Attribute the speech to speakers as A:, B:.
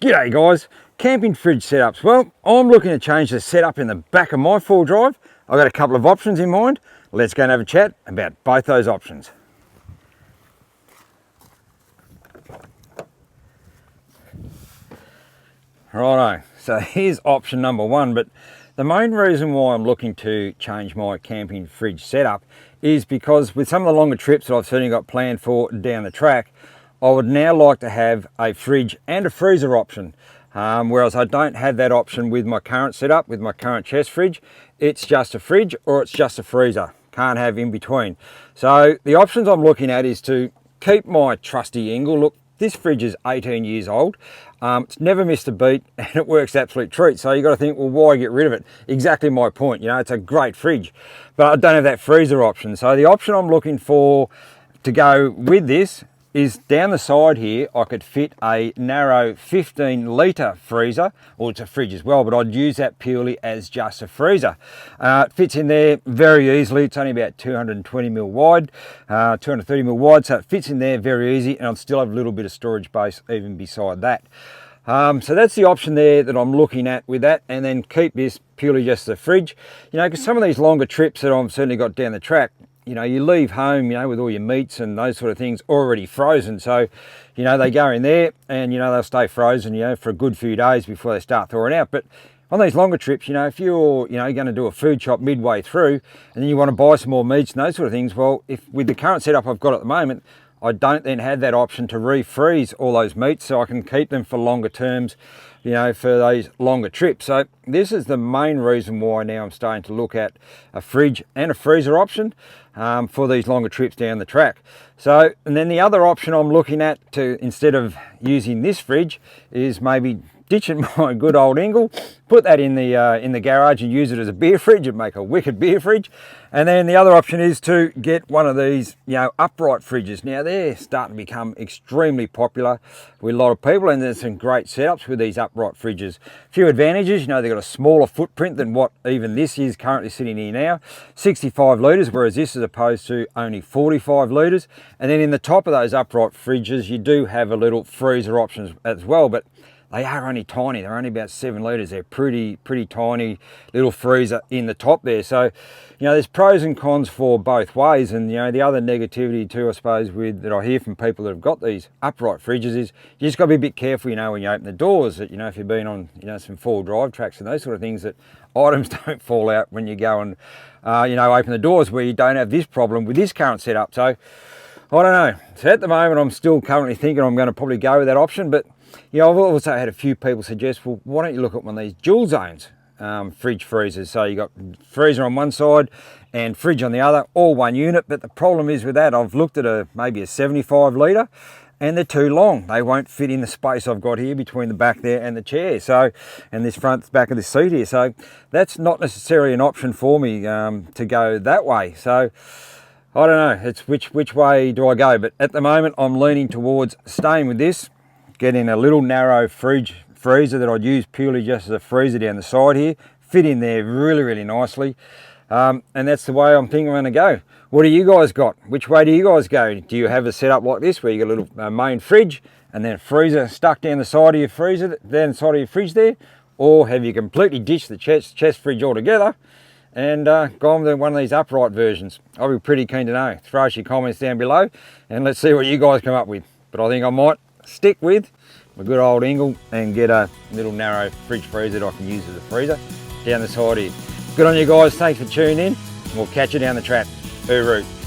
A: G'day guys, camping fridge setups. Well, I'm looking to change the setup in the back of my 4-drive. I've got a couple of options in mind. Let's go and have a chat about both those options. Righto, so here's option number one, but the main reason why I'm looking to change my camping fridge setup is because with some of the longer trips that I've certainly got planned for down the track, I would now like to have a fridge and a freezer option, whereas I don't have that option with my current setup, with my current chest fridge. It's just a fridge or it's just a freezer, can't have in between. So the options I'm looking at is to keep my trusty Engel. Look, this fridge is 18 years old. It's never missed a beat and it works absolute treat. So you got to think, well, why get rid of it? Exactly my point. You know, it's a great fridge, but I don't have that freezer option. So the option I'm looking for to go with this is down the side here. I could fit a narrow 15 litre freezer, or it's a fridge as well, but I'd use that purely as just a freezer. It fits in there very easily. It's only about 220 mil wide, 230 mil wide, so it fits in there very easy, and I'll still have a little bit of storage space even beside that. So that's the option there that I'm looking at with that, and then keep this purely just as a fridge. You know, because some of these longer trips that I've certainly got down the track, you know, you leave home, you know, with all your meats and those sort of things already frozen. So, you know, they go in there and, you know, they'll stay frozen, you know, for a good few days before they start thawing out. But on these longer trips, you know, if you're, you know, going to do a food shop midway through and then you want to buy some more meats and those sort of things, well, if with the current setup I've got at the moment, I don't then have that option to refreeze all those meats, so I can keep them for longer terms, you know, for those longer trips. So this is the main reason why now I'm starting to look at a fridge and a freezer option for these longer trips down the track. So, and then the other option I'm looking at to, instead of using this fridge, is maybe ditching my good old Engel, put that in the garage and use it as a beer fridge and make a wicked beer fridge. And then the other option is to get one of these, you know, upright fridges. Now they're starting to become extremely popular with a lot of people, and there's some great setups with these upright fridges. A few advantages, you know, they've got a smaller footprint than what even this is currently sitting here now, 65 litres, whereas this is opposed to only 45 litres. And then in the top of those upright fridges, you do have a little freezer options as well, but they are only tiny. They're only about 7 litres. They're pretty tiny little freezer in the top there. So, you know, there's pros and cons for both ways. And, you know, the other negativity too, I suppose, with that I hear from people that have got these upright fridges is you just got to be a bit careful, you know, when you open the doors, that, you know, if you've been on, you know, some 4-drive tracks and those sort of things, that items don't fall out when you go and, you know, open the doors, where you don't have this problem with this current setup. So, I don't know. So at the moment, I'm still currently thinking I'm going to probably go with that option, but you know, I've also had a few people suggest, well, why don't you look at one of these dual zones fridge freezers? So you got freezer on one side and fridge on the other, all one unit. But the problem is with that, I've looked at maybe a 75 litre, and they're too long. They won't fit in the space I've got here between the back there and the chair. So, and this back of this seat here. So that's not necessarily an option for me to go that way. So I don't know. It's which way do I go? But at the moment, I'm leaning towards staying with this, getting a little narrow freezer that I'd use purely just as a freezer down the side here, fit in there really nicely, and that's the way I'm thinking I'm going to go. What do you guys got? Which way do you guys go? Do you have a setup like this where you got a little main fridge and then a freezer stuck down the side of your freezer, down the side of your fridge there, or have you completely ditched the chest fridge altogether and gone with one of these upright versions? I'll be pretty keen to know. Throw us your comments down below and let's see what you guys come up with. But I think I might stick with my good old Engel and get a little narrow fridge freezer that I can use as a freezer down the side here. Good on you guys, thanks for tuning in, and we'll catch you down the track. Hooroo.